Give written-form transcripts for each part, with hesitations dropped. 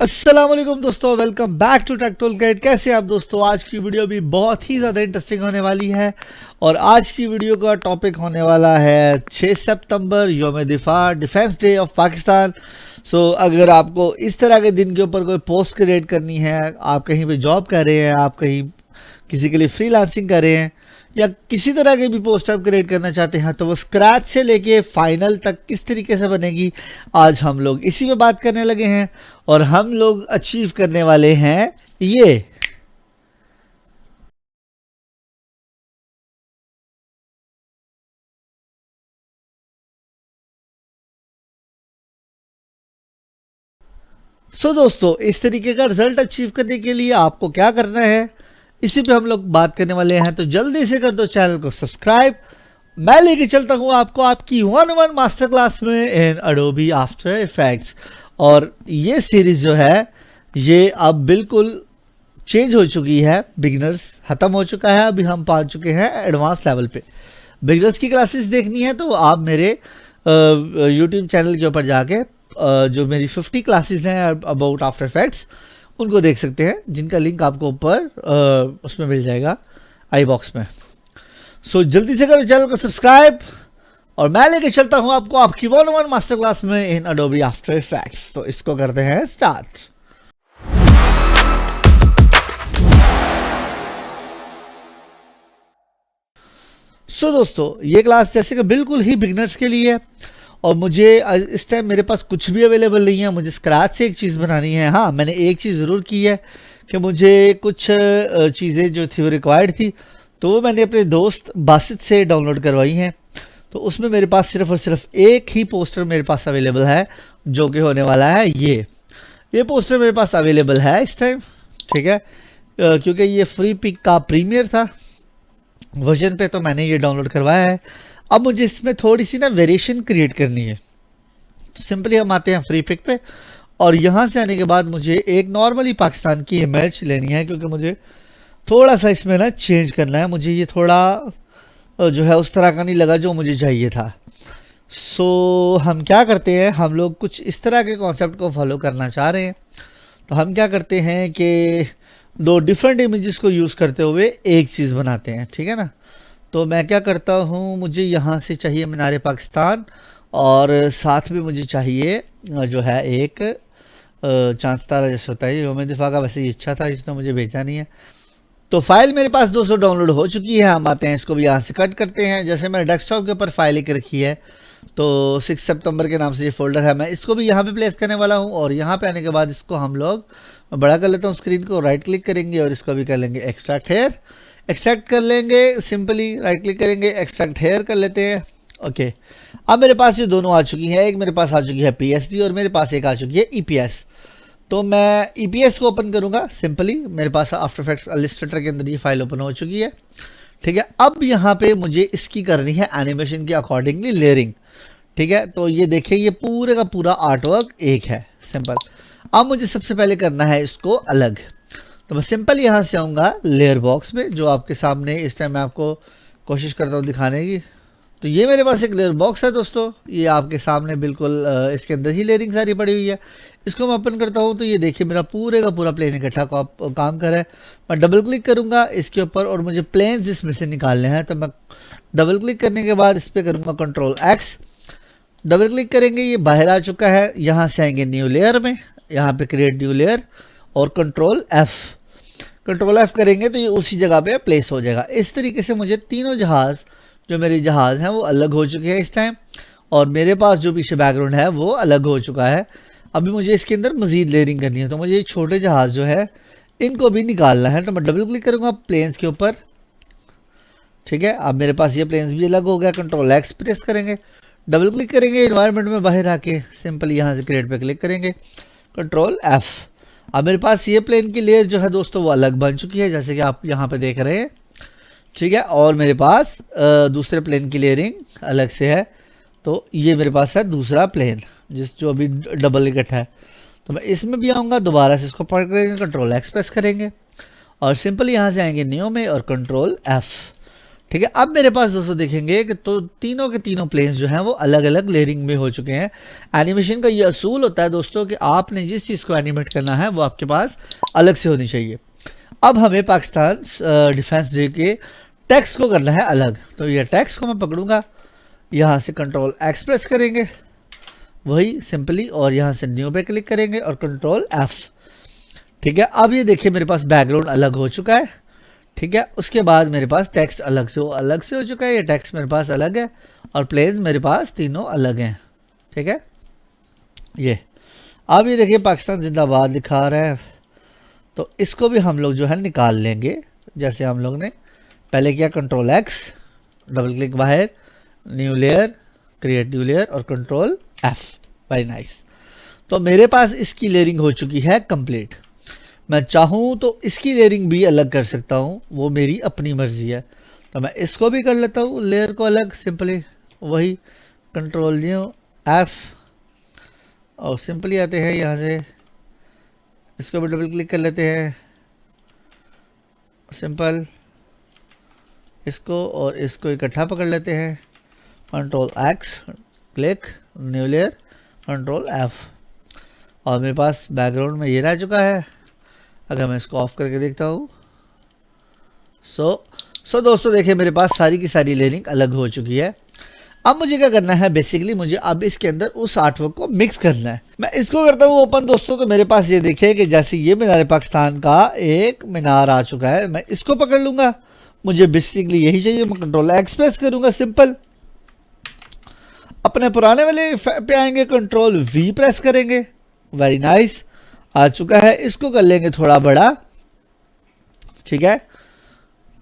अस्सलाम वालेकुम दोस्तों, welcome back to Tech Tool Guide. कैसे हैं आप दोस्तों? आज की वीडियो भी बहुत ही ज़्यादा इंटरेस्टिंग होने वाली है और आज की वीडियो का टॉपिक होने वाला है 6 सितंबर यौम दिफा, डिफेंस डे ऑफ पाकिस्तान। अगर आपको इस तरह के दिन के ऊपर कोई पोस्ट क्रिएट करनी है, आप कहीं पे जॉब कर रहे हैं, आप कहीं किसी के लिए फ्रीलांसिंग कर रहे हैं या किसी तरह के भी पोस्ट आप क्रिएट करना चाहते हैं, तो वो स्क्रैच से लेके फाइनल तक किस तरीके से बनेगी, आज हम लोग इसी पे बात करने लगे हैं और हम लोग अचीव करने वाले हैं ये। दोस्तों, इस तरीके का रिजल्ट अचीव करने के लिए आपको क्या करना है, इसी पे हम लोग बात करने वाले हैं। तो जल्दी से कर दो चैनल को सब्सक्राइब। मैं लेके चलता हूं आपको आपकी 1-1 मास्टर क्लास में इन अडोबी आफ्टर इफेक्ट्स। और ये सीरीज जो है ये अब बिल्कुल चेंज हो चुकी है। बिगिनर्स खत्म हो चुका है, अभी हम पहुंच चुके हैं एडवांस लेवल पे। बिगिनर्स की क्लासेस देखनी है तो आप मेरे यूट्यूब चैनल के ऊपर जाके जो मेरी 50 क्लासेस हैं अबाउट आफ्टर इफेक्ट्स, उनको देख सकते हैं, जिनका लिंक आपको ऊपर उसमें मिल जाएगा आई बॉक्स में। जल्दी से करो चैनल को सब्सक्राइब और मैं लेके चलता हूं आपको आपकी 1-1 मास्टर क्लास में इन अडोबी आफ्टर इफेक्ट्स। तो इसको करते हैं स्टार्ट। दोस्तों, ये क्लास जैसे कि बिल्कुल ही बिगिनर्स के लिए है और मुझे इस टाइम मेरे पास कुछ भी अवेलेबल नहीं है। मुझे स्क्रैच से एक चीज़ बनानी है। हाँ, मैंने एक चीज़ ज़रूर की है कि मुझे कुछ चीज़ें जो थी वो रिक्वायर्ड थी, तो वो मैंने अपने दोस्त बासित से डाउनलोड करवाई हैं। तो उसमें मेरे पास सिर्फ और सिर्फ एक ही पोस्टर मेरे पास अवेलेबल है, जो कि होने वाला है ये पोस्टर मेरे पास अवेलेबल है इस टाइम। ठीक है, क्योंकि ये फ्री पिक का प्रीमियर था वर्जन पे, तो मैंने ये डाउनलोड करवाया है। अब मुझे इसमें थोड़ी सी ना वेरिएशन क्रिएट करनी है। तो सिंपली हम आते हैं फ्री पिक पे और यहाँ से आने के बाद मुझे एक नॉर्मली पाकिस्तान की इमेज लेनी है, क्योंकि मुझे थोड़ा सा इसमें ना चेंज करना है। मुझे ये थोड़ा जो है उस तरह का नहीं लगा जो मुझे चाहिए था। हम क्या करते हैं, हम लोग कुछ इस तरह के कॉन्सेप्ट को फॉलो करना चाह रहे हैं। तो हम क्या करते हैं कि दो डिफरेंट इमेजेस को यूज़ करते हुए एक चीज़ बनाते हैं। ठीक है ना। तो मैं क्या करता हूँ, मुझे यहाँ से चाहिए मीनार पाकिस्तान और साथ में मुझे चाहिए जो है एक चांद तारा जैसे होता है यौम दिफा का। वैसे ये इच्छा था, इसने मुझे भेजा नहीं है। तो फाइल मेरे पास दोस्तों डाउनलोड हो चुकी है। हम आते हैं, इसको भी यहाँ से कट करते हैं। जैसे मैंने डेस्कटॉप के ऊपर फाइल एक रखी है, तो 6 सितंबर के नाम से ये फोल्डर है। मैं इसको भी यहाँ पे प्लेस करने वाला हूँ और यहाँ पे आने के बाद इसको हम लोग बड़ा कर लेता हूँ स्क्रीन को, राइट क्लिक करेंगे और इसको भी कर लेंगे एक्सट्रैक्ट हेयर। एक्सट्रैक्ट कर लेंगे, सिंपली राइट क्लिक करेंगे, एक्सट्रैक्ट हेयर कर लेते हैं। ओके, अब मेरे पास ये दोनों आ चुकी हैं। एक मेरे पास आ चुकी है पीएसडी और मेरे पास एक आ चुकी है ईपीएस। तो मैं ईपीएस को ओपन करूंगा सिंपली। मेरे पास आफ्टर इफेक्ट्स इलस्ट्रेटर के अंदर ये फाइल ओपन हो चुकी है। ठीक है, अब यहाँ पे मुझे इसकी करनी है एनिमेशन के अकॉर्डिंगली लेयरिंग। ठीक है, तो ये देखिए, ये पूरे का पूरा आर्ट वर्क एक है, सिंपल। अब मुझे सबसे पहले करना है इसको अलग। तो मैं सिंपल यहाँ से आऊँगा लेयर बॉक्स में, जो आपके सामने इस टाइम मैं आपको कोशिश करता हूँ दिखाने की। तो ये मेरे पास एक लेयर बॉक्स है दोस्तों, ये आपके सामने बिल्कुल इसके अंदर ही लेयरिंग सारी पड़ी हुई है। इसको मैं ओपन करता हूँ तो ये देखिए मेरा पूरे का पूरा प्लेन इकट्ठा काम कर रहा है। मैं डबल क्लिक करूँगा इसके ऊपर और मुझे प्लेन्स इसमें से निकालने हैं। तो मैं डबल क्लिक करने के बाद इस पर करूँगा Ctrl+X। डबल क्लिक करेंगे, ये बाहर आ चुका है। यहाँ से आएंगे न्यू लेयर में, यहाँ पे क्रिएट न्यू लेयर और Ctrl+F करेंगे तो ये उसी जगह पे प्लेस हो जाएगा। इस तरीके से मुझे तीनों जहाज़ जो मेरे जहाज़ हैं वो अलग हो चुके हैं इस टाइम, और मेरे पास जो पीछे बैकग्राउंड है वो अलग हो चुका है। अभी मुझे इसके अंदर मज़ीद लेयरिंग करनी है, तो मुझे ये छोटे जहाज़ जो है इनको भी निकालना है। तो मैं डबल क्लिक करूँगा प्लेन्स के ऊपर। ठीक है, अब मेरे पास ये प्लेन्स भी अलग हो गया। Ctrl+X प्रेस करेंगे, डबल क्लिक करेंगे, इन्वायरमेंट में बाहर आके सिंपली यहाँ से क्रिएट पे क्लिक करेंगे, Ctrl+F। अब मेरे पास ये प्लेन की लेयर जो है दोस्तों वो अलग बन चुकी है, जैसे कि आप यहाँ पे देख रहे हैं। ठीक है, और मेरे पास दूसरे प्लेन की लेयरिंग अलग से है। तो ये मेरे पास है दूसरा प्लेन जो अभी डबल इकट्ठा है। तो मैं इसमें भी आऊँगा, दोबारा से इसको पकड़ करेंगे, Ctrl+X प्रेस करेंगे और सिंपली यहाँ से आएंगे न्यू में और Ctrl+F। ठीक है, अब मेरे पास दोस्तों देखेंगे कि तो तीनों के तीनों प्लेन्स जो हैं वो अलग अलग लेयरिंग में हो चुके हैं। एनिमेशन का ये असूल होता है दोस्तों कि आपने जिस चीज़ को एनिमेट करना है वो आपके पास अलग से होनी चाहिए। अब हमें पाकिस्तान डिफेंस डे के टेक्स्ट को करना है अलग, तो ये टेक्स्ट को मैं पकड़ूंगा, यहाँ से कंट्रोल एक्स प्रेस करेंगे वही सिंपली, और यहाँ से न्यू पे क्लिक करेंगे और कंट्रोल एफ। ठीक है, अब ये देखिए मेरे पास बैकग्राउंड अलग हो चुका है। ठीक है, उसके बाद मेरे पास टेक्स्ट अलग से हो चुका है, ये टेक्स्ट मेरे पास अलग है और प्लेन्स मेरे पास तीनों अलग हैं। ठीक है, ये अब ये देखिए पाकिस्तान जिंदाबाद दिखा रहा है, तो इसको भी हम लोग जो है निकाल लेंगे, जैसे हम लोग ने पहले किया। कंट्रोल एक्स, डबल क्लिक बाहर, new layer, create new layer और कंट्रोल एफ। Very nice. तो मेरे पास इसकी लेयरिंग हो चुकी है कंप्लीट। मैं चाहूँ तो इसकी लेयरिंग भी अलग कर सकता हूँ, वो मेरी अपनी मर्जी है। तो मैं इसको भी कर लेता हूँ लेयर को अलग, सिंपली वही कंट्रोल न्यू एफ, और सिंपली आते हैं यहाँ से इसको भी डबल क्लिक कर लेते हैं, सिंपल इसको और इसको इकट्ठा पकड़ लेते हैं, control x, click, new layer, control F, और मेरे पास बैकग्राउंड में ये रह चुका है। अगर मैं इसको ऑफ करके देखता हूँ, सो दोस्तों देखिए मेरे पास सारी की सारी लेयरिंग अलग हो चुकी है। अब मुझे क्या करना है, बेसिकली मुझे अब इसके अंदर उस आर्टवर्क को मिक्स करना है। मैं इसको करता हूँ ओपन दोस्तों, तो मेरे पास ये देखिए कि जैसे ये मीनार पाकिस्तान का एक मीनार आ चुका है। मैं इसको पकड़ लूंगा, मुझे बेसिकली यही चाहिए, मैं कंट्रोल एक्स प्रेस करूंगा, सिंपल। अपने पुराने वाले पे आएंगे, कंट्रोल वी प्रेस करेंगे, वेरी नाइस, आ चुका है। इसको कर लेंगे थोड़ा बड़ा। ठीक है,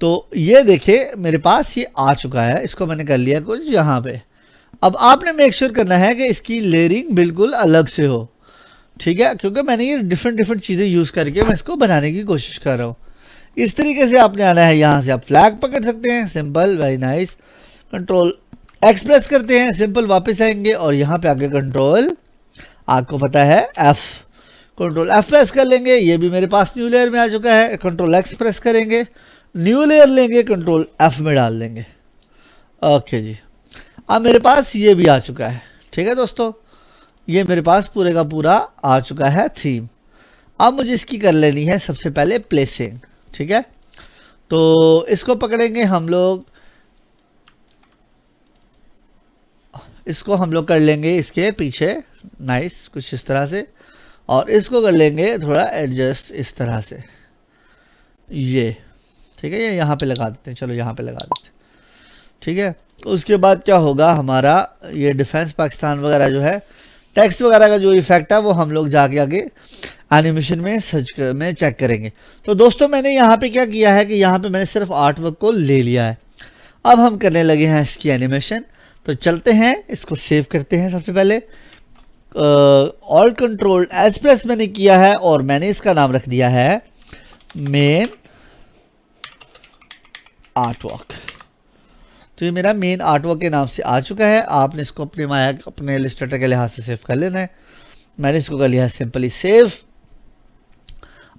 तो ये देखिए मेरे पास ये आ चुका है, इसको मैंने कर लिया कुछ यहाँ पे। अब आपने मेक श्योर करना है कि इसकी लेयरिंग बिल्कुल अलग से हो। ठीक है, क्योंकि मैंने ये डिफरेंट चीज़ें यूज़ करके मैं इसको बनाने की कोशिश कर रहा हूँ। इस तरीके से आपने आना है, यहाँ से आप फ्लैग पकड़ सकते हैं, simple, very nice, control x press करते हैं, सिंपल, वापस आएंगे और यहाँ पे आगे कंट्रोल, आपको पता है एफ, कंट्रोल एफ प्रेस कर लेंगे। ये भी मेरे पास न्यू लेयर में आ चुका है, कंट्रोल एक्स प्रेस करेंगे, न्यू लेयर लेंगे, कंट्रोल एफ में डाल देंगे। ओके जी, अब मेरे पास ये भी आ चुका है। ठीक है दोस्तों, ये मेरे पास पूरे का पूरा आ चुका है थीम। अब मुझे इसकी कर लेनी है सबसे पहले प्लेसिंग। ठीक है, तो इसको पकड़ेंगे हम लोग, इसको हम लोग कर लेंगे इसके पीछे, नाइस, कुछ इस तरह से, और इसको कर लेंगे थोड़ा एडजस्ट इस तरह से, ये। ठीक है, ये यहाँ पे लगा देते हैं, चलो यहाँ पे लगा देते हैं। ठीक है, उसके बाद क्या होगा, हमारा ये डिफेंस पाकिस्तान वगैरह जो है, टेक्स्ट वगैरह का जो इफेक्ट है वो हम लोग जाके आगे एनिमेशन में में चेक करेंगे। तो दोस्तों मैंने यहाँ पे क्या किया है कि यहाँ पे मैंने सिर्फ आर्टवर्क को ले लिया है। अब हम करने लगे हैं इसकी एनिमेशन, तो चलते हैं, इसको सेव करते हैं। सबसे पहले ऑल्ट कंट्रोल एस प्रेस मैंने किया है और मैंने इसका नाम रख दिया है मेन आर्टवर्क। तो ये मेरा मेन आर्टवर्क के नाम से आ चुका है। आपने इसको अपने इलस्ट्रेटर के लिहाज से सेव कर लेना है। मैंने इसको कर लिया है सिंपली सेव।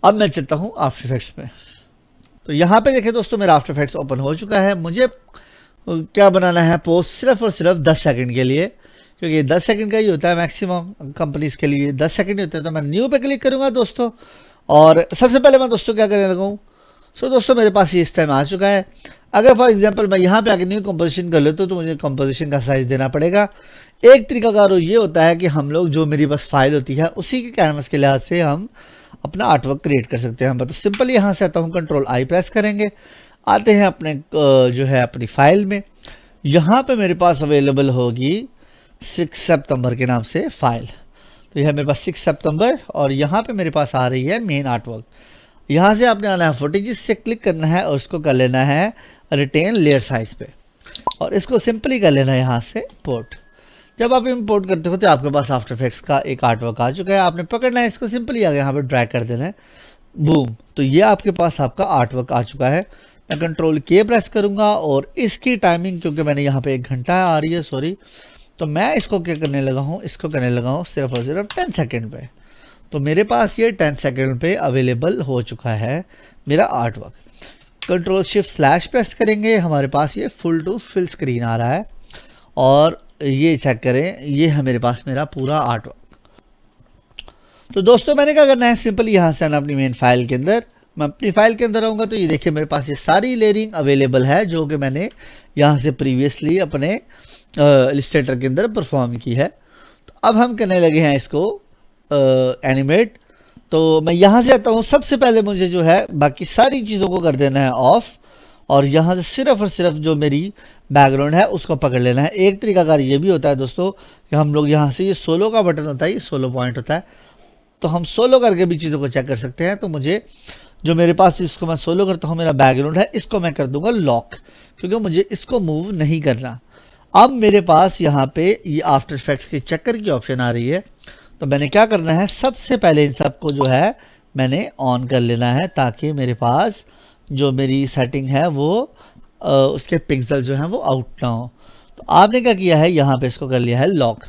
अब मैं चलता हूँ आफ्टर इफेक्ट्स में। तो यहाँ पे देखिए दोस्तों मेरा आफ्टर इफेक्ट्स ओपन हो चुका है। मुझे क्या बनाना है, पोस्ट सिर्फ और सिर्फ 10 सेकंड के लिए, क्योंकि 10 सेकंड का ही होता है मैक्सिमम, कंपनीज के लिए 10 सेकंड ही होते हैं। तो मैं न्यू पे क्लिक करूँगा दोस्तों, और सबसे पहले मैं दोस्तों क्या करने लगा हूँ, सो दोस्तों मेरे पास ये इस टाइम आ चुका है। अगर फॉर एग्जांपल मैं यहाँ पे आके न्यू कंपोजिशन कर लेता हूँ तो मुझे कंपोजिशन का साइज देना पड़ेगा। एक तरीका कार ये होता है कि हम लोग जो मेरी बस फाइल होती है उसी के कैनवस के लिहाज से हम अपना आर्टवर्क क्रिएट कर सकते हैं। तो सिंपल यहाँ से आता हूँ, कंट्रोल आई प्रेस करेंगे, आते हैं अपने जो है अपनी फाइल में। यहाँ पे मेरे पास अवेलेबल होगी 6 सितंबर के नाम से फाइल। तो यह मेरे पास 6 सितंबर, और यहाँ पे मेरे पास आ रही है मेन आर्टवर्क। यहाँ से आपने आना है फुटेज से क्लिक करना है और उसको कर लेना है रिटेन लेयर साइज पे, और इसको सिंपली कर लेना है यहाँ से इंपोर्ट। जब आप इंपोर्ट करते हो तो आपके पास आफ्टर इफेक्ट्स का एक आर्टवर्क आ चुका है। आपने पकड़ना है इसको, सिंपली आगे यहाँ पे ड्रैग कर देना है, बूम। तो ये आपके पास आपका आर्टवर्क आ चुका है। मैं कंट्रोल के प्रेस करूँगा और इसकी टाइमिंग, क्योंकि मैंने यहाँ पे 1 घंटा आ रही है, सॉरी, तो मैं इसको क्या करने लगा हूँ, इसको करने लगा हूँ सिर्फ और सिर्फ 10 सेकेंड पे। तो मेरे पास ये 10 सेकेंड पे अवेलेबल हो चुका है मेरा artwork. Control shift slash press करेंगे, हमारे पास ये फुल टू फिल स्क्रीन आ रहा है। और ये चेक करें, ये है मेरे पास मेरा पूरा आर्ट वर्क। तो दोस्तों मैंने क्या करना है, सिंपल यहाँ से आना अपनी मेन फाइल के अंदर। मैं अपनी फाइल के अंदर आऊँगा तो ये देखिए मेरे पास ये सारी लेयरिंग अवेलेबल है जो कि मैंने यहाँ से प्रीवियसली अपने इलस्ट्रेटर के अंदर परफॉर्म की है। तो अब हम करने लगे हैं इसको एनिमेट। तो मैं यहाँ से आता हूँ, सबसे पहले मुझे जो है बाकी सारी चीज़ों को कर देना है ऑफ, और यहाँ से सिर्फ और सिर्फ जो मेरी बैकग्राउंड है उसको पकड़ लेना है। एक तरीकाकार ये भी होता है दोस्तों कि हम लोग यहाँ से, ये सोलो का बटन होता है, ये सोलो पॉइंट होता है, तो हम सोलो करके भी चीज़ों को चेक कर सकते हैं। तो मुझे जो मेरे पास इसको मैं सोलो करता हूँ, मेरा बैकग्राउंड है, इसको मैं कर दूंगा लॉक, क्योंकि मुझे इसको मूव नहीं करना। अब मेरे पास यहाँ पे ये आफ्टर इफेक्ट्स के चेकर की ऑप्शन आ रही है। तो मैंने क्या करना है, सबसे पहले इन सबको जो है मैंने ऑन कर लेना है, ताकि मेरे पास जो मेरी सेटिंग है वो उसके पिक्सल जो हैं वो आउट ना हो। तो आपने क्या किया है, यहाँ पे इसको कर लिया है लॉक।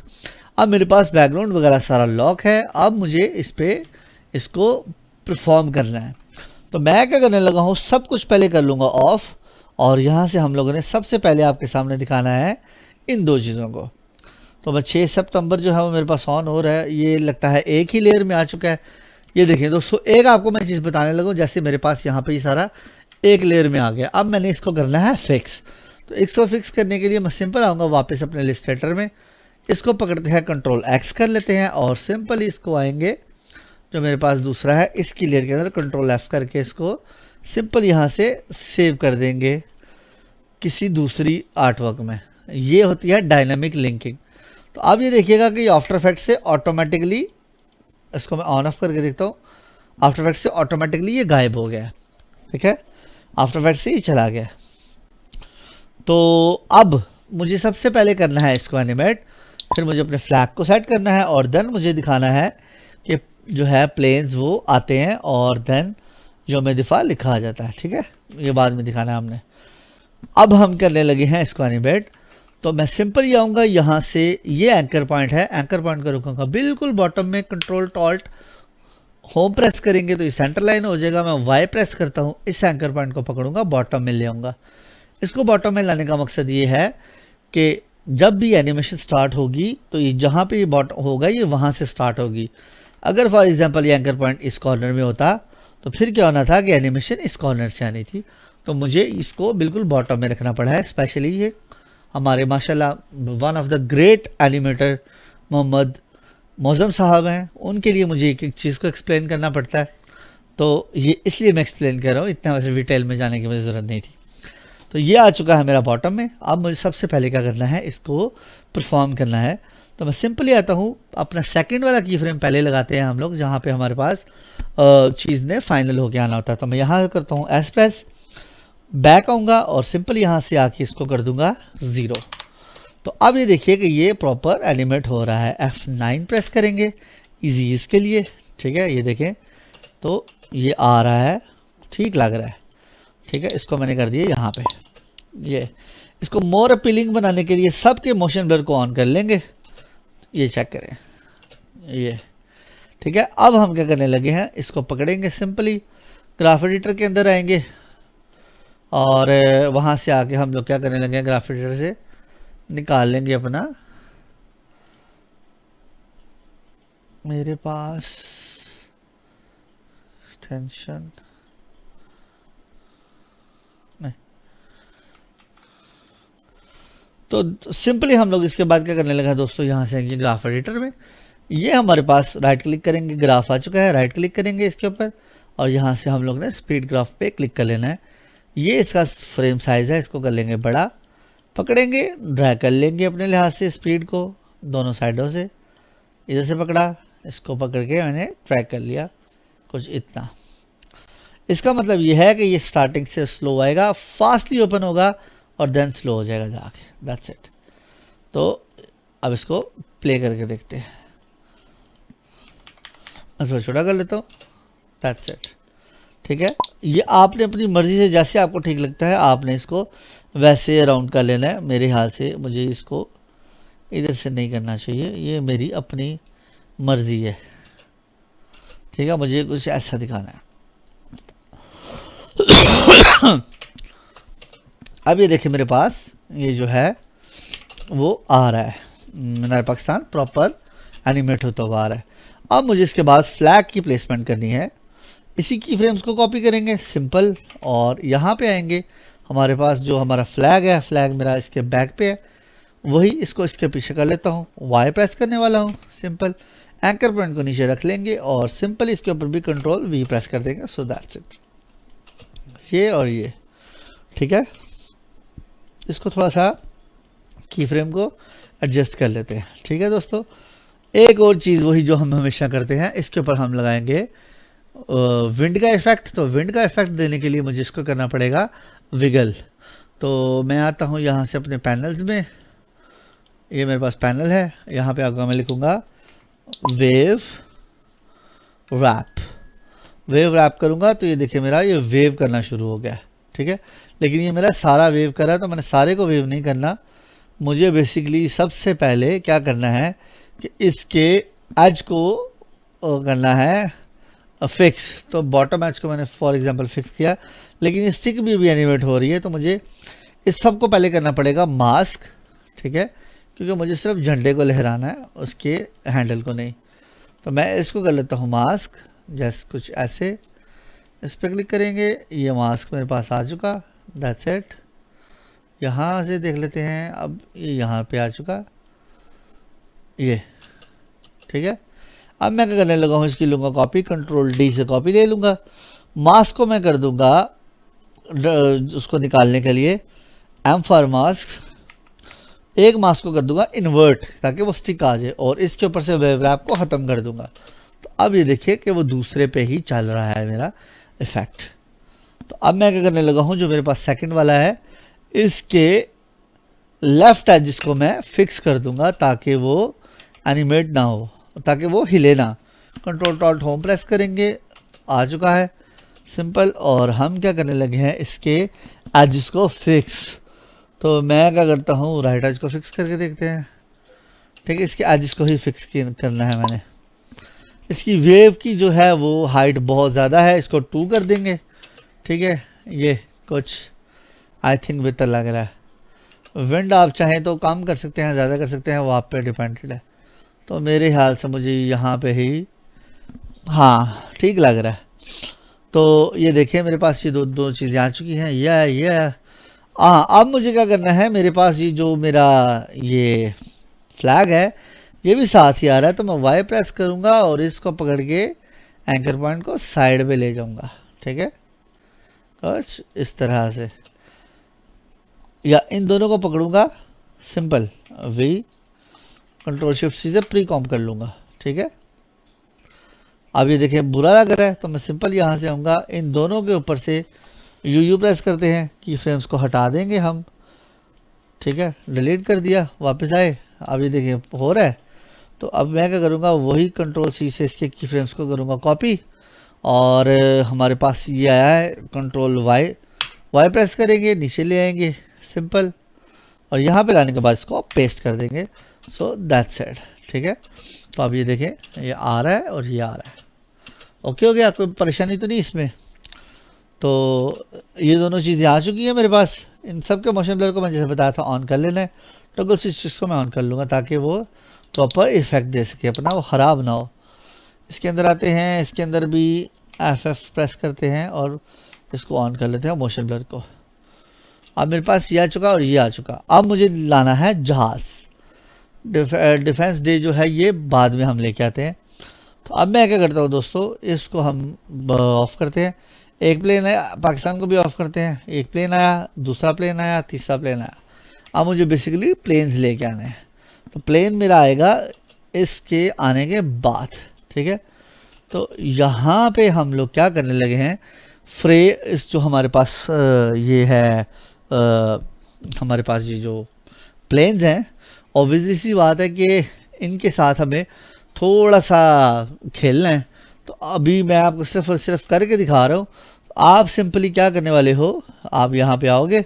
अब मेरे पास बैकग्राउंड वगैरह सारा लॉक है। अब मुझे इस पे इसको परफॉर्म करना है। तो मैं क्या करने लगा हूँ, सब कुछ पहले कर लूँगा ऑफ, और यहाँ से हम लोगों ने सबसे पहले आपके सामने दिखाना है इन दो चीज़ों को। तो मैं 6 सितंबर जो है वो मेरे पास ऑन हो रहा है, ये लगता है एक ही लेयर में आ चुका है। ये देखिए दोस्तों, एक आपको मैं चीज़ बताने लगा, जैसे मेरे पास यहाँ पे ये सारा एक लेयर में आ गया। अब मैंने इसको करना है फिक्स। तो इसको फिक्स करने के लिए मैं सिंपल आऊँगा वापस अपने इलस्ट्रेटर में, इसको पकड़ते हैं कंट्रोल एक्स कर लेते हैं, और सिंपल इसको आएंगे जो मेरे पास दूसरा है इसकी लेयर के अंदर कंट्रोल एफ करके इसको सिंपल यहाँ से सेव कर देंगे किसी दूसरी आर्ट वर्क में। ये होती है डायनामिक लिंकिंग। तो अब ये देखिएगा कि आफ्टर इफेक्ट से ऑटोमेटिकली, इसको मैं ऑन ऑफ करके देखता हूँ, आफ्टर इफेक्ट से ऑटोमेटिकली ये गायब हो गया। ठीक है, आफ्टर इफेक्ट से ये चला गया। तो अब मुझे सबसे पहले करना है इसको एनिमेट, फिर मुझे अपने फ्लैग को सेट करना है, और देन मुझे दिखाना है कि जो है प्लेन्स वो आते हैं, और देन जो में दिफा लिखा आ जाता है। ठीक है, ये बाद में दिखाना है हमने। अब हम करने लगे हैं इसको एनिमेट। तो मैं सिंपल ये आऊँगा, यहाँ से ये एंकर पॉइंट है, एंकर पॉइंट को रुकूंगा बिल्कुल बॉटम में, कंट्रोल टॉल्ट होम प्रेस करेंगे तो ये सेंटर लाइन हो जाएगा। मैं वाई प्रेस करता हूँ, इस एंकर पॉइंट को पकड़ूंगा, बॉटम में ले आऊँगा। इसको बॉटम में लाने का मकसद ये है कि जब भी एनिमेशन स्टार्ट होगी तो ये जहाँ पे ये बॉटम होगा ये वहाँ से स्टार्ट होगी। अगर फॉर एग्जांपल ये एंकर पॉइंट इस कॉर्नर में होता तो फिर क्या होना था कि एनिमेशन इस कॉर्नर से आनी थी। तो मुझे इसको बिल्कुल बॉटम में रखना पड़ा है। स्पेशली ये हमारे माशाल्लाह one of the great animator Mohammad Moazzam साहब हैं, उनके लिए मुझे एक एक चीज़ को एक्सप्लेन करना पड़ता है। तो ये इसलिए मैं एक्सप्लेन कर रहा हूँ, इतना वैसे डिटेल में जाने की मुझे ज़रूरत नहीं थी। तो ये आ चुका है मेरा बॉटम में। अब मुझे सबसे पहले क्या करना है, इसको परफॉर्म करना है। तो मैं सिंपली आता हूँ, अपना सेकंड वाला की फ्रेम पहले लगाते हैं हम लोग, जहाँ पे हमारे पास चीज़ ने फाइनल होके आना होता है। तो मैं यहाँ करता हूँ एस प्रेस, बैक आऊँगा और सिंपल यहाँ से आके इसको कर दूंगा 0। तो अब ये देखिए कि ये प्रॉपर एनिमेट हो रहा है। F9 प्रेस करेंगे इजी इसके लिए। ठीक है, ये देखें तो ये आ रहा है, ठीक लग रहा है। ठीक है, इसको मैंने कर दिया यहाँ पे। ये इसको मोर अपीलिंग बनाने के लिए सबके मोशन ब्लर को ऑन कर लेंगे। ये चेक करें, ये ठीक है। अब हम क्या करने लगे हैं, इसको पकड़ेंगे, सिंपली ग्राफ एडिटर के अंदर आएंगे, और वहाँ से आके हम लोग क्या करने लगे हैं, ग्राफ एडिटर से निकाल लेंगे अपना, मेरे पास एक्सटेंशन नहीं। तो सिंपली हम लोग इसके बाद क्या करने लगा दोस्तों, यहाँ से आएंगे ग्राफ एडिटर में। ये हमारे पास राइट क्लिक करेंगे, ग्राफ आ चुका है, राइट क्लिक करेंगे इसके ऊपर, और यहाँ से हम लोग ने स्पीड ग्राफ पे क्लिक कर लेना है। ये इसका फ्रेम साइज़ है, इसको कर लेंगे बड़ा, पकड़ेंगे, ड्रैग कर लेंगे अपने लिहाज से स्पीड को दोनों साइडों से। इधर से पकड़ा, इसको पकड़ के मैंने ट्रैक कर लिया कुछ इतना। इसका मतलब ये है कि ये स्टार्टिंग से स्लो आएगा, फास्टली ओपन होगा और देन स्लो हो जाएगा जाके, दैट्स इट। तो अब इसको प्ले करके देखते हैं, थोड़ा छोटा कर लेता हूँ, दैट्स इट। ठीक है, ये आपने अपनी मर्ज़ी से जैसे आपको ठीक लगता है आपने इसको वैसे राउंड कर लेना है। मेरे हाल से मुझे इसको इधर से नहीं करना चाहिए, ये मेरी अपनी मर्ज़ी है। ठीक है, मुझे कुछ ऐसा दिखाना है। अब ये देखिए मेरे पास ये जो है वो आ रहा है, मीनार पाकिस्तान प्रॉपर एनिमेट होता हुआ आ रहा है। अब मुझे इसके बाद फ्लैग की प्लेसमेंट करनी है। इसी की फ्रेम्स को कॉपी करेंगे सिंपल, और यहाँ पे आएंगे, हमारे पास जो हमारा फ्लैग है, फ्लैग मेरा इसके बैक पे है, वही इसको इसके पीछे कर लेता हूँ, वाई प्रेस करने वाला हूँ सिंपल, एंकर पॉइंट को नीचे रख लेंगे और सिंपल इसके ऊपर भी कंट्रोल वी प्रेस कर देंगे। सो दैट्स इट, ये और ये, ठीक है। इसको थोड़ा सा की फ्रेम को एडजस्ट कर लेते हैं, ठीक है दोस्तों। एक और चीज़ वही जो हम हमेशा करते हैं, इसके ऊपर हम लगाएंगे विंड का इफेक्ट। तो विंड का इफेक्ट देने के लिए मुझे इसको करना पड़ेगा विगल। तो मैं आता हूँ यहाँ से अपने पैनल्स में, ये मेरे पास पैनल है, यहाँ पे आगे मैं लिखूँगा वेव रैप। वेव रैप करूँगा तो ये देखिए मेरा ये वेव करना शुरू हो गया, ठीक है। लेकिन ये मेरा सारा वेव कर रहा है, तो मैंने सारे को वेव नहीं करना। मुझे बेसिकली सबसे पहले क्या करना है कि इसके एज को करना है फिक्स। तो बॉटम एज को मैंने फॉर एग्जांपल फिक्स किया, लेकिन ये स्टिक भी एनिमेट हो रही है, तो मुझे इस सब को पहले करना पड़ेगा मास्क, ठीक है, क्योंकि मुझे सिर्फ झंडे को लहराना है, उसके हैंडल को नहीं। तो मैं इसको कर लेता हूँ मास्क, जैसे कुछ ऐसे, इस पर क्लिक करेंगे, ये मास्क मेरे पास आ चुका, दैट्स इट। यहाँ से देख लेते हैं, अब ये यहाँ पे आ चुका, ये ठीक है। अब मैं क्या करने लगा हूँ, इसकी लूँगा कॉपी, कंट्रोल डी से कॉपी ले लूँगा। मास्क को मैं कर दूँगा उसको निकालने के लिए एम फॉर मास्क, एक मास्क को कर दूँगा इन्वर्ट, ताकि वो स्टिक आ जाए, और इसके ऊपर से वेव रैप को ख़त्म कर दूँगा। तो अब ये देखिए कि वो दूसरे पे ही चल रहा है मेरा इफेक्ट। तो अब मैं क्या करने लगा हूँ, जो मेरे पास सेकंड वाला है, इसके लेफ्ट एज को मैं फिक्स कर दूंगा, ताकि वो एनिमेट ना हो, ताकि वो हिले ना। कंट्रोल टॉल्ट होम प्रेस करेंगे, आ चुका है सिंपल। और हम क्या करने लगे हैं, इसके एज को फिक्स। तो मैं क्या करता हूँ, राइट एज को फिक्स करके देखते हैं, ठीक है। इसके एज को ही फिक्स करना है मैंने। इसकी वेव की जो है वो हाइट बहुत ज़्यादा है, इसको 2 कर देंगे, ठीक है। ये कुछ आई थिंक बेहतर लग रहा है। विंड आप चाहें तो कम कर सकते हैं, ज़्यादा कर सकते हैं, वो आप पे डिपेंडेड है। तो मेरे ख्याल से मुझे यहाँ पे ही हाँ ठीक लग रहा है। तो ये देखिए मेरे पास ये दो चीज़ें आ चुकी हैं, ये हाँ। अब मुझे क्या करना है, मेरे पास ये जो मेरा ये फ्लैग है, ये भी साथ ही आ रहा है। तो मैं वाई प्रेस करूँगा और इसको पकड़ के एंकर पॉइंट को साइड पे ले जाऊँगा, ठीक है, कुछ इस तरह से, या इन दोनों को पकड़ूंगा simple, we control shift C से प्री कॉम कर लूँगा, ठीक है। अब ये देखिए बुरा लग रहा है, तो मैं सिंपल यहाँ से आऊँगा, इन दोनों के ऊपर से यू प्रेस करते हैं, की फ्रेम्स को हटा देंगे हम, ठीक है। डिलीट कर दिया, वापस आए, अब ये देखिए हो रहा है। तो अब मैं क्या करूँगा, वही कंट्रोल सी से इसके की फ्रेम्स को करूँगा कॉपी, और हमारे पास ये आया है, कंट्रोल वाई प्रेस करेंगे, नीचे ले आएंगे सिंपल, और यहाँ पे लाने के बाद इसको पेस्ट कर देंगे। सो दैट्स इट, ठीक है। तो अब ये देखें, ये आ रहा है और ये आ रहा है, ओके हो गया, कोई परेशानी तो नहीं इसमें। तो ये दोनों चीज़ें आ चुकी हैं मेरे पास। इन सब के मोशन ब्लर को मैं जैसे बताया था ऑन कर लेना है, टॉगल स्विच को मैं ऑन कर लूँगा, ताकि वो प्रॉपर इफेक्ट दे सके अपना, वो ख़राब ना हो। इसके अंदर आते हैं, इसके अंदर भी F प्रेस करते हैं और इसको ऑन कर लेते हैं मोशन ब्लर को। अब मेरे पास ये आ चुका और ये आ चुका। अब मुझे लाना है जहाज़, डिफेंस डे जो है ये बाद में हम लेके आते हैं। तो अब मैं क्या करता हूँ दोस्तों, इसको हम ऑफ करते हैं। एक प्लेन आया, पाकिस्तान को भी ऑफ करते हैं। एक प्लेन आया, दूसरा प्लेन आया, तीसरा प्लेन आया। अब मुझे बेसिकली प्लेन्स लेके आने हैं। तो प्लेन मेरा आएगा इसके आने के बाद, ठीक है। तो यहाँ पे हम लोग क्या करने लगे हैं, इस जो हमारे पास ये है, हमारे पास ये जो प्लेन्स हैं, ऑब्वियसली सी बात है कि इनके साथ हमें थोड़ा सा खेलना है। तो अभी मैं आपको सिर्फ और सिर्फ करके दिखा रहा हूँ। आप सिंपली क्या करने वाले हो, आप यहाँ पे आओगे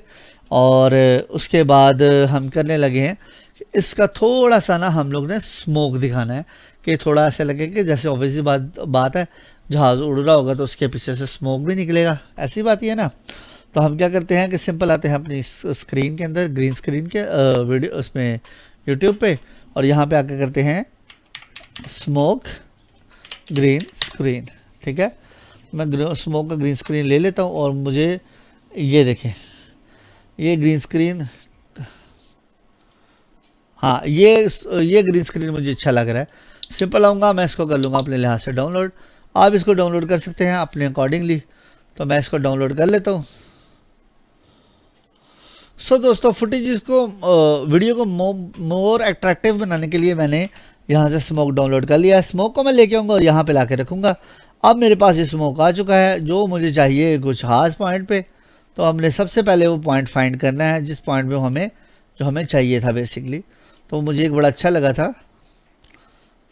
और उसके बाद हम करने लगे हैं कि इसका थोड़ा सा ना हम लोग ने स्मोक दिखाना है, कि थोड़ा ऐसा लगे कि जैसे ऑब्वियसली बात है, जहाज़ उड़ रहा होगा तो उसके पीछे से स्मोक भी निकलेगा, ऐसी बात ही है ना। तो हम क्या करते हैं कि सिंपल आते हैं अपनी स्क्रीन के अंदर, ग्रीन स्क्रीन के वीडियो उसमें यूट्यूब पे, और यहाँ पे आके करते हैं स्मोक ग्रीन स्क्रीन। ठीक है, मैं स्मोक का ग्रीन स्क्रीन ले लेता हूँ और मुझे ये देखें, ये ग्रीन स्क्रीन, हाँ ये ग्रीन स्क्रीन मुझे अच्छा लग रहा है। सिंपल आऊँगा, मैं इसको कर लूँगा अपने लिहाज से डाउनलोड। आप इसको डाउनलोड कर सकते हैं अपने अकॉर्डिंगली, तो मैं इसको डाउनलोड कर लेता हूँ। सो दोस्तों, फुटेज को वीडियो को मोर अट्रैक्टिव बनाने के लिए मैंने यहाँ से स्मोक डाउनलोड कर लिया है। स्मोक को मैं लेके आऊँगा और यहाँ पे ला के रखूँगा। अब मेरे पास ये स्मोक आ चुका है, जो मुझे चाहिए कुछ खास पॉइंट पे। तो हमने सबसे पहले वो पॉइंट फाइंड करना है जिस पॉइंट पे जो हमें चाहिए था बेसिकली। तो मुझे एक बड़ा अच्छा लगा था,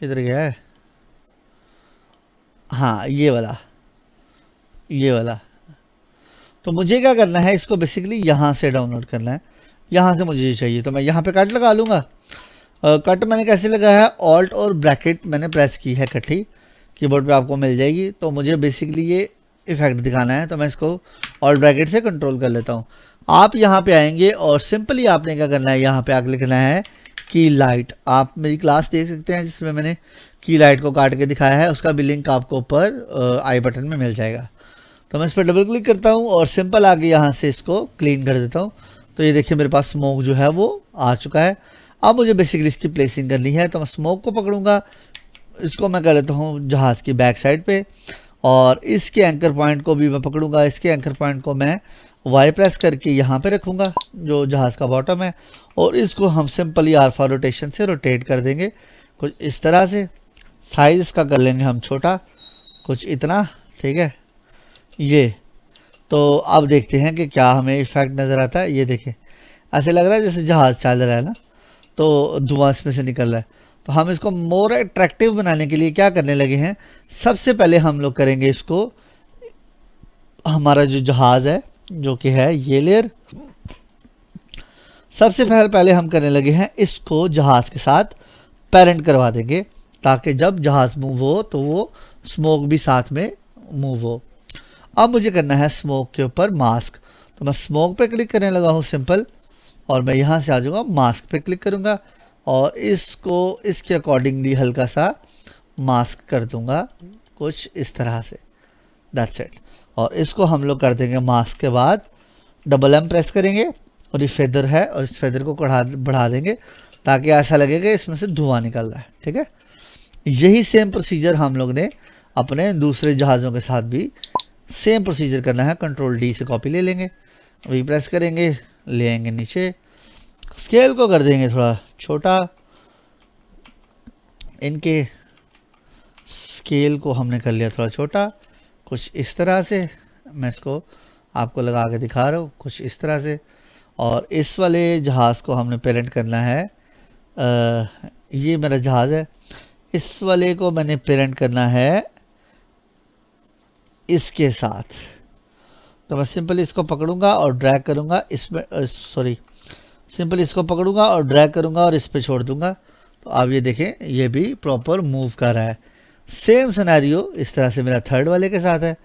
किधर गया है, हाँ ये वाला। तो मुझे क्या करना है, इसको बेसिकली यहाँ से डाउनलोड करना है। यहाँ से मुझे ये चाहिए, तो मैं यहाँ पे कट लगा लूँगा। कट मैंने कैसे लगाया है, ऑल्ट और ब्रैकेट मैंने प्रेस की है इकट्ठी, कीबोर्ड पे आपको मिल जाएगी। तो मुझे बेसिकली ये इफेक्ट दिखाना है, तो मैं इसको ऑल्ट ब्रैकेट से कंट्रोल कर लेता हूँ। आप यहाँ पे आएंगे और सिंपली आपने क्या करना है, यहाँ पे आके लिखना है की लाइट। आप मेरी क्लास देख सकते हैं जिसमें मैंने की लाइट को काट के दिखाया है, उसका भी लिंक आपको ऊपर आई बटन में मिल जाएगा। तो मैं इस पर डबल क्लिक करता हूँ और सिंपल आगे यहाँ से इसको क्लीन कर देता हूँ। तो ये देखिए मेरे पास स्मोक जो है वो आ चुका है। अब मुझे बेसिकली इसकी प्लेसिंग करनी है, तो मैं स्मोक को पकड़ूंगा, इसको मैं कर लेता हूँ जहाज़ की बैक साइड पे, और इसके एंकर पॉइंट को भी मैं पकड़ूंगा। इसके एंकर पॉइंट को मैं वाई प्रेस करके यहाँ पे रखूँगा जो जहाज़ का बॉटम है, और इसको हम सिंपली आल्फा रोटेशन से रोटेट कर देंगे कुछ इस तरह से। साइज़ इसका कर लेंगे हम छोटा, कुछ इतना, ठीक है। ये तो अब देखते हैं कि क्या हमें इफेक्ट नज़र आता है। ये देखें, ऐसे लग रहा है जैसे जहाज़ चल रहा है ना, तो धुआं इसमें से निकल रहा है। तो हम इसको मोर अट्रैक्टिव बनाने के लिए क्या करने लगे हैं, सबसे पहले हम लोग करेंगे इसको, हमारा जो जहाज़ है जो कि है ये लेयर, सबसे पहले हम करने लगे हैं इसको जहाज़ के साथ पेरेंट करवा देंगे, ताकि जब जहाज़ मूव हो तो वो स्मोक भी साथ में मूव हो। अब मुझे करना है स्मोक के ऊपर मास्क, तो मैं स्मोक पे क्लिक करने लगा हूँ सिंपल, और मैं यहाँ से आ जाऊँगा मास्क पे क्लिक करूँगा और इसको इसके अकॉर्डिंगली हल्का सा मास्क कर दूँगा कुछ इस तरह से, दैट्स इट। और इसको हम लोग कर देंगे मास्क के बाद डबल एम प्रेस करेंगे, और ये फेदर है और इस फेदर को बढ़ा देंगे ताकि ऐसा लगे कि इसमें से धुआं निकल रहा है, ठीक है। यही सेम प्रोसीजर हम लोग ने अपने दूसरे जहाज़ों के साथ भी सेम प्रोसीजर करना है। कंट्रोल डी से कॉपी ले लेंगे, वी प्रेस करेंगे, ले आएंगे नीचे, स्केल को कर देंगे थोड़ा छोटा, इनके स्केल को हमने कर लिया थोड़ा छोटा कुछ इस तरह से। मैं इसको आपको लगा के दिखा रहा हूँ कुछ इस तरह से। और इस वाले जहाज़ को हमने पेरेंट करना है, ये मेरा जहाज़ है, इस वाले को मैंने पेरेंट करना है इसके साथ। तो मैं सिंपली इसको पकड़ूंगा और ड्रैग करूंगा इसमें, सिंपली इसको पकड़ूंगा और ड्रैग करूंगा और इस पे छोड़ दूंगा। तो आप ये देखें ये भी प्रॉपर मूव कर रहा है। सेम सिनेरियो इस तरह से मेरा थर्ड वाले के साथ है।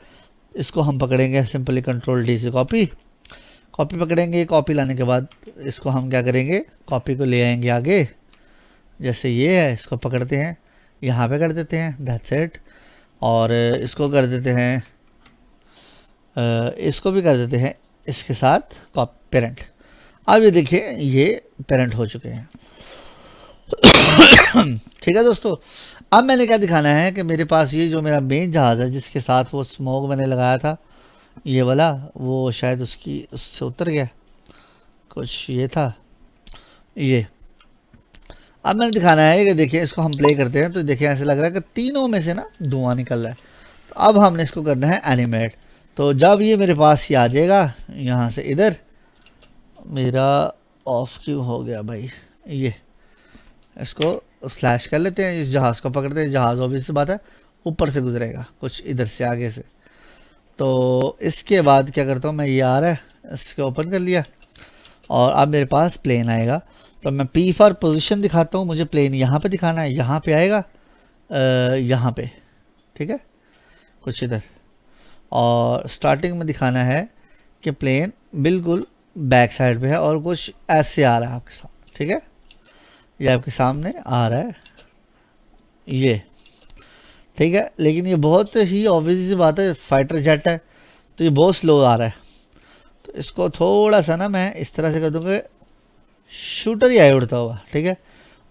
इसको हम पकड़ेंगे सिंपली कंट्रोल डी से कॉपी पकड़ेंगे। कॉपी लाने के बाद इसको हम क्या करेंगे, कॉपी को ले आएंगे आगे, जैसे ये है इसको पकड़ते हैं यहाँ पे कर देते हैं, दैट्स इट। और इसको कर देते हैं, इसको भी कर देते हैं इसके साथ पेरेंट। अब ये देखिए ये पेरेंट हो चुके हैं। ठीक है दोस्तों, अब मैंने क्या दिखाना है कि मेरे पास ये जो मेरा मेन जहाज़ है जिसके साथ वो स्मोक मैंने लगाया था ये वाला, वो शायद उससे उतर गया कुछ, ये था ये। अब मैंने दिखाना है कि देखिए इसको हम प्ले करते हैं तो देखिए ऐसे लग रहा है कि तीनों में से ना धुआं निकल रहा है। तो अब हमने इसको करना है एनिमेट। तो जब ये मेरे पास ही आ जाएगा यहाँ से इधर, मेरा ऑफ क्यों हो गया भाई, ये इसको स्लैश कर लेते हैं, इस जहाज़ को पकड़ते हैं। जहाज़ ऑब्वियस सी बात है ऊपर से गुजरेगा कुछ इधर से आगे से। तो इसके बाद क्या करता हूँ मैं, ये आ रहा है इसको ओपन कर लिया और अब मेरे पास प्लेन आएगा। तो मैं P फॉर पोजीशन दिखाता हूँ, मुझे प्लेन यहाँ पे दिखाना है, यहाँ पे आएगा यहाँ पे, ठीक है कुछ इधर। और स्टार्टिंग में दिखाना है कि प्लेन बिल्कुल बैक साइड पे है और कुछ ऐसे आ रहा है आपके सामने, ठीक है, ये आपके सामने आ रहा है ये, ठीक है। लेकिन ये बहुत ही ऑब्वियस सी बात है, फाइटर जेट है तो ये बहुत स्लो आ रहा है। तो इसको थोड़ा सा ना मैं इस तरह से कर दूंगा, शूटर ही आए उड़ता हुआ, ठीक है।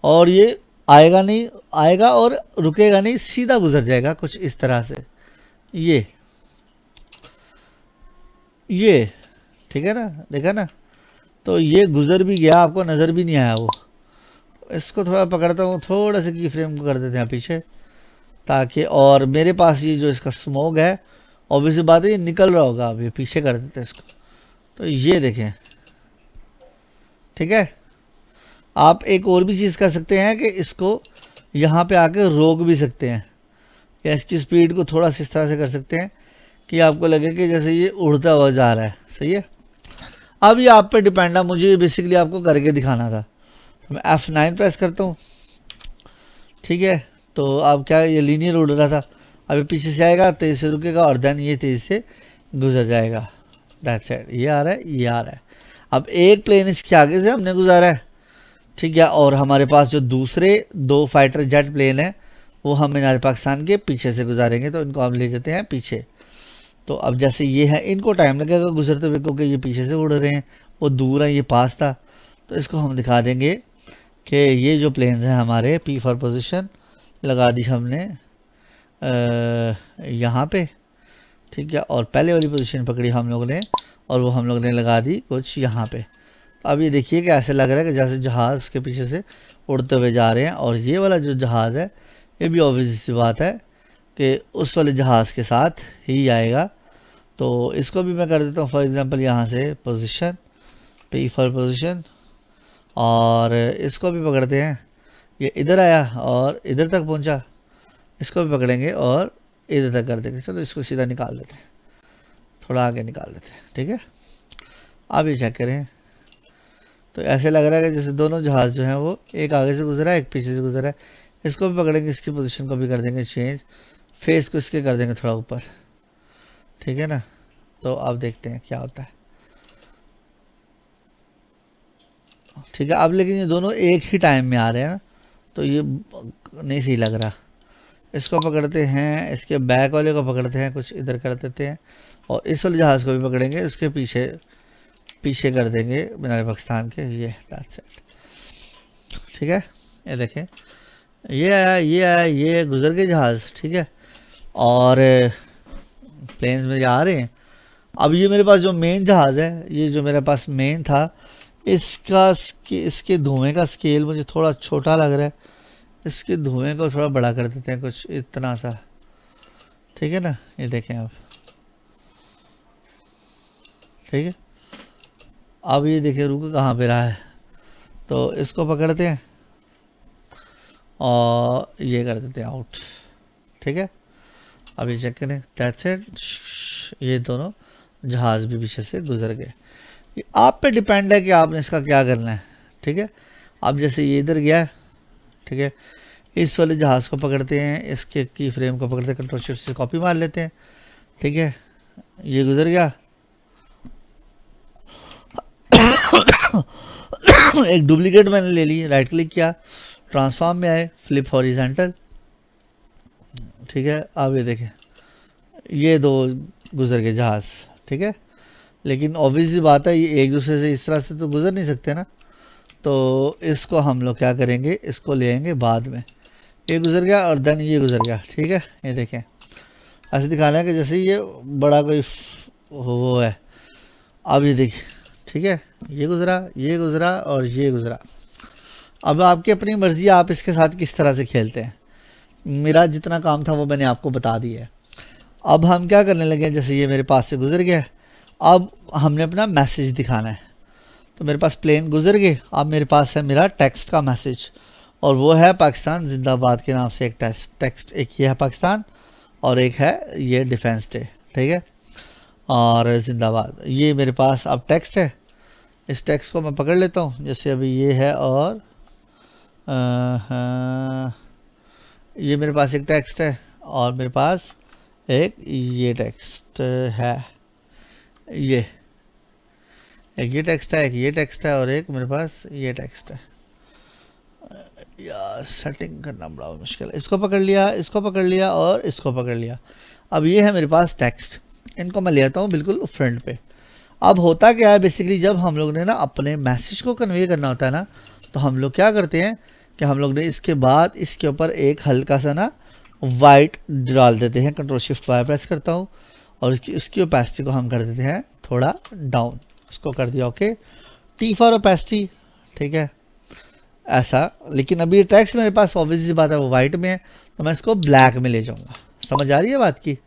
और ये आएगा नहीं, आएगा और रुकेगा नहीं, सीधा गुजर जाएगा कुछ इस तरह से, ये ठीक है ना, देखा ना। तो ये गुजर भी गया, आपको नज़र भी नहीं आया वो। इसको थोड़ा पकड़ता हूँ, थोड़ा सा की फ्रेम को कर देते हैं पीछे, ताकि, और मेरे पास ये जो इसका स्मोक है, ऑब्वियसली बात है ये निकल रहा होगा, अब ये पीछे कर देते हैं इसको। तो ये देखें, ठीक है। आप एक और भी चीज़ कर सकते हैं कि इसको यहाँ पे आके रोक भी सकते हैं, या इसकी स्पीड को थोड़ा सा इस तरह से कर सकते हैं कि आपको लगे कि जैसे ये उड़ता हुआ जा रहा है, सही है। अब ये आप पे डिपेंड है, मुझे बेसिकली आपको करके दिखाना था। तो मैं F9 प्रेस करता हूँ, ठीक है। तो अब क्या, ये लीनियर उड़ रहा था, अब ये पीछे से आएगा, तेज़ से रुकेगा और देन ये तेज़ से गुजर जाएगा, दैट्स इट। ये आ रहा है, ये आ रहा है। अब एक प्लेन इसके आगे से हमने गुजारा है, ठीक है, और हमारे पास जो दूसरे 2 फाइटर जेट प्लेन है वो हम मीनार पाकिस्तान के पीछे से गुजारेंगे, तो इनको हम ले जाते हैं पीछे। तो अब जैसे ये है, इनको टाइम लगेगा गुजरते हुए क्योंकि ये पीछे से उड़ रहे हैं, वो दूर है, ये पास था। तो इसको हम दिखा देंगे कि ये जो प्लेन्स हैं हमारे, P फॉर पोजीशन लगा दी हमने यहाँ पे, ठीक है, और पहले वाली पोजीशन पकड़ी हम लोग ने और वो हम लोग ने लगा दी कुछ यहाँ पे। अब ये देखिए कि ऐसे लग रहा है कि जैसे जहाज़ के पीछे से उड़ते हुए जा रहे हैं, और ये वाला जो जहाज़ है ये भी ऑब्वियस सी बात है कि उस वाले जहाज़ के साथ ही आएगा। तो इसको भी मैं कर देता हूँ फॉर एग्ज़ाम्पल यहाँ से पोजीशन, P फॉर पोजीशन, और इसको भी पकड़ते हैं, ये इधर आया और इधर तक पहुँचा, इसको भी पकड़ेंगे और इधर तक कर देंगे। चलो इसको सीधा निकाल देते हैं, थोड़ा आगे निकाल देते हैं, ठीक है। आप ये चेक करें, तो ऐसे लग रहा है कि जैसे दोनों जहाज़ जो हैं वो एक आगे से गुजरा है, एक पीछे से गुजरा है। इसको भी पकड़ेंगे, इसकी पोजीशन को भी कर देंगे चेंज, फेस को इसके कर देंगे थोड़ा ऊपर, ठीक है ना। तो अब देखते हैं क्या होता है, ठीक है। अब लेकिन ये दोनों एक ही टाइम में आ रहे हैं ना, तो ये नहीं सही लग रहा। इसको पकड़ते हैं, इसके बैक वाले को पकड़ते हैं, कुछ इधर कर देते हैं, और इस वाले जहाज़ को भी पकड़ेंगे, उसके पीछे पीछे कर देंगे मीनार पाकिस्तान के, ये दैट्स इट, ठीक है। ये देखें, ये आया, ये आया, ये गुजर गए जहाज़, ठीक है, और प्लेन्स में आ रहे हैं। अब ये मेरे पास जो मेन जहाज़ है, ये जो मेरे पास मेन था, इसके धुएं का स्केल मुझे थोड़ा छोटा लग रहा है, इसके धुएं को थोड़ा बड़ा कर देते हैं, कुछ इतना सा, ठीक है ना। ये देखें आप, ठीक है। अब ये देखें रुक कहाँ पे रहा है, तो इसको पकड़ते हैं और ये कर देते हैं आउट, ठीक है। अब ये चेक करें, दैट्स इट, ये दोनों जहाज़ भी पीछे से गुजर गए। ये आप पे डिपेंड है कि आपने इसका क्या करना है, ठीक है। अब जैसे ये इधर गया, ठीक है, इस वाले जहाज़ को पकड़ते हैं, इसके की फ्रेम को पकड़ते हैं, कंट्रोल शिफ्ट से कॉपी मार लेते हैं, ठीक है, ये गुजर गया। एक डुप्लीकेट मैंने ले ली, राइट क्लिक किया, ट्रांसफॉर्म में आए, फ्लिप हॉरिजॉन्टल, ठीक है। अब ये देखें, ये 2 गुजर गए जहाज़, ठीक है। लेकिन ऑब्वियसली बात है ये एक दूसरे से इस तरह से तो गुजर नहीं सकते ना, तो इसको हम लोग क्या करेंगे, इसको ले आएंगे बाद में। ये गुजर गया और देन ये गुजर गया, ठीक है। ये देखें, ऐसे दिखाना है कि जैसे ये बड़ा कोई वो है। अब ये देखिए, ठीक है, ये गुजरा और ये गुजरा। अब आपकी अपनी मर्ज़ी, आप इसके साथ किस तरह से खेलते हैं। मेरा जितना काम था वो मैंने आपको बता दिया है। अब हम क्या करने लगे, जैसे ये मेरे पास से गुजर गया, अब हमने अपना मैसेज दिखाना है। तो मेरे पास प्लेन गुजर गए, अब मेरे पास है मेरा टेक्स्ट का मैसेज, और वो है पाकिस्तान जिंदाबाद के नाम से एक टेक्स्ट, एक ये है पाकिस्तान और एक है ये डिफेंस डे, ठीक है, और जिंदाबाद। ये मेरे पास अब टेक्स्ट है, इस टेक्स्ट को मैं पकड़ लेता हूँ, जैसे अभी ये है, और ये मेरे पास एक टेक्स्ट है और मेरे पास एक ये टेक्स्ट है, ये एक ये टेक्स्ट है, एक ये टेक्स्ट है और एक मेरे पास ये टेक्स्ट है। यार सेटिंग करना बड़ा मुश्किल है। इसको पकड़ लिया, इसको पकड़ लिया और इसको पकड़ लिया। अब ये है मेरे पास टेक्स्ट, इनको मैं ले आता हूँ बिल्कुल फ्रंट पे। अब होता क्या है बेसिकली, जब हम लोग ने ना अपने मैसेज को कन्वे करना होता है ना, तो हम लोग क्या करते हैं कि हम लोग ने इसके बाद इसके ऊपर एक हल्का सा ना वाइट डाल देते हैं। कंट्रोल शिफ्ट वाई प्रेस करता हूँ और इसकी ओपेसिटी को हम कर देते हैं थोड़ा डाउन। उसको कर दिया ओके, टी फॉर ओपेसिटी, ठीक है ऐसा। लेकिन अभी टेक्स्ट मेरे पास ऑब्वियस सी बात है वो वाइट में है, तो मैं इसको ब्लैक में ले जाऊँगा। समझ आ रही है बात की?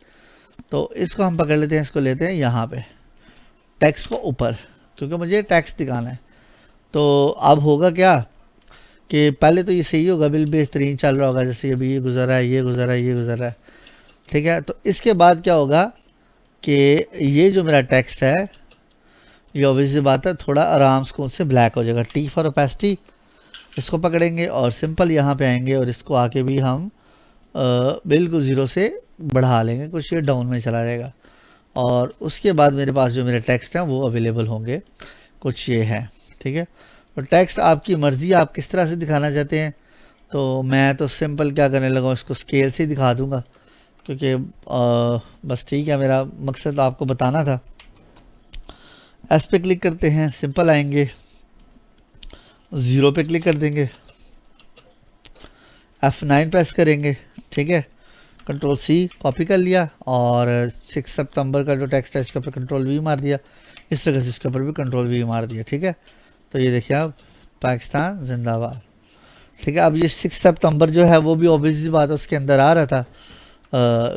तो इसको हम पकड़ लेते हैं, इसको लेते हैं यहाँ पे टेक्स्ट को ऊपर, क्योंकि मुझे टेक्स्ट दिखाना है। तो अब होगा क्या कि पहले तो ये सही होगा, बिल बेहतरीन चल रहा होगा, जैसे अभी ये गुजर रहा है, ये गुजर रहा है, ये गुजर रहा है, ठीक है। तो इसके बाद क्या होगा कि ये जो मेरा टेक्स्ट है ये ऑब्वियसली बात है थोड़ा आराम से ब्लैक हो जाएगा। टी फॉर ओपेसिटी, इसको पकड़ेंगे और सिंपल यहाँ पे आएंगे और इसको आके भी हम बिल्कुल ज़ीरो से बढ़ा लेंगे, कुछ ये डाउन में चला जाएगा। और उसके बाद मेरे पास जो मेरे टेक्स्ट हैं वो अवेलेबल होंगे, कुछ ये है, ठीक है। तो टेक्स्ट आपकी मर्ज़ी, आप किस तरह से दिखाना चाहते हैं। तो मैं तो सिंपल क्या करने लगा, इसको स्केल से दिखा दूंगा, क्योंकि बस ठीक है, मेरा मकसद आपको बताना था। एस पे क्लिक करते हैं, सिंपल आएंगे, 0 पे क्लिक कर देंगे, F9 प्रेस करेंगे, ठीक है। कंट्रोल सी कॉपी कर लिया और 6 सितंबर का जो टेक्स्ट है इसके ऊपर कंट्रोल वी मार दिया, इस तरह से इसके ऊपर भी कंट्रोल वी मार दिया, ठीक है। तो ये देखिए आप, पाकिस्तान जिंदाबाद, ठीक है। अब ये 6 सितंबर जो है वो भी ऑब्वियसली बात है उसके अंदर आ रहा था,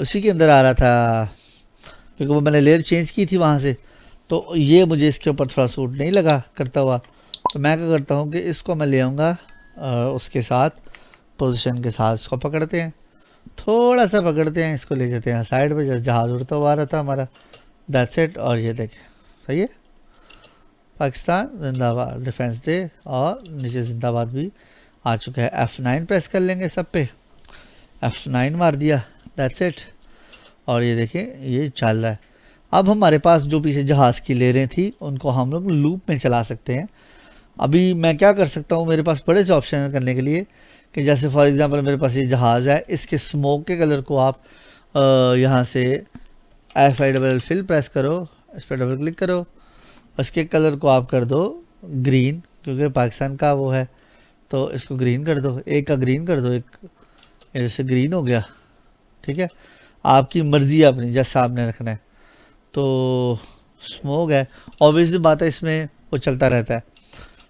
उसी के अंदर आ रहा था, क्योंकि वो मैंने लेयर चेंज की थी वहाँ से। तो ये मुझे इसके ऊपर थोड़ा सूट नहीं लगा करता हुआ, तो मैं क्या करता हूँ कि इसको मैं ले आऊँगा उसके साथ पोजीशन के साथ, इसको पकड़ते हैं, थोड़ा सा पकड़ते हैं, इसको ले जाते हैं साइड पे, जैसे जहाज़ उड़ता हुआ आ रहा था हमारा, दैट्स इट। और ये देखें, सही है, पाकिस्तान जिंदाबाद, डिफेंस डे, और नीचे जिंदाबाद भी आ चुका है। F9 प्रेस कर लेंगे सब पे, F9 मार दिया, दैट्स इट। और ये देखें ये चल रहा है। अब हमारे पास जो पीछे जहाज़ की लेयरें थी उनको हम लोग लूप में चला सकते हैं। अभी मैं क्या कर सकता हूँ, मेरे पास बड़े से ऑप्शन है करने के लिए, कि जैसे फॉर एग्जांपल मेरे पास ये जहाज़ है, इसके स्मोक के कलर को आप यहाँ से F5 फिल प्रेस करो, इस पर डबल क्लिक करो, उसके कलर को आप कर दो ग्रीन, क्योंकि पाकिस्तान का वो है, तो इसको ग्रीन कर दो, एक का ग्रीन कर दो, एक जैसे ग्रीन हो गया, ठीक है। आपकी मर्ज़ी है अपनी, जैसा आपने रखना है। तो स्मोक है, ऑब्वियसली बात है इसमें वो चलता रहता है।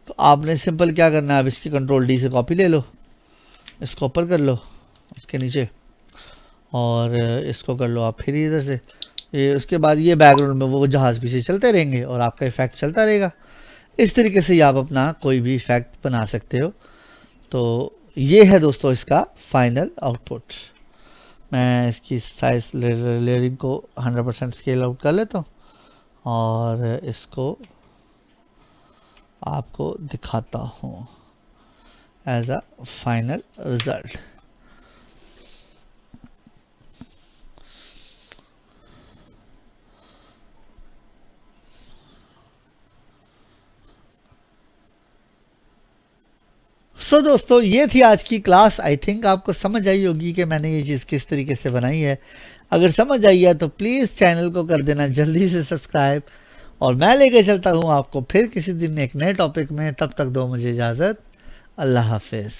तो आपने सिंपल क्या करना है, अब इसकी कंट्रोल डी से कॉपी ले लो, इसको ऊपर कर लो इसके नीचे, और इसको कर लो आप फिर इधर से ये, उसके बाद ये बैकग्राउंड में वो जहाज़ पीछे चलते रहेंगे और आपका इफेक्ट चलता रहेगा। इस तरीके से आप अपना कोई भी इफेक्ट बना सकते हो। तो ये है दोस्तों इसका फाइनल आउटपुट। मैं इसकी साइज लेयरिंग को 100% स्केल आउट कर लेता हूँ और इसको आपको दिखाता हूँ एज अ फाइनल रिजल्ट। सो दोस्तों ये थी आज की क्लास। आई थिंक आपको समझ आई होगी कि मैंने ये चीज़ किस तरीके से बनाई है। अगर समझ आई है तो प्लीज़ चैनल को कर देना जल्दी से सब्सक्राइब, और मैं लेके चलता हूँ आपको फिर किसी दिन एक नए टॉपिक में। तब तक दो मुझे इजाज़त, अल्लाह हाफिज़।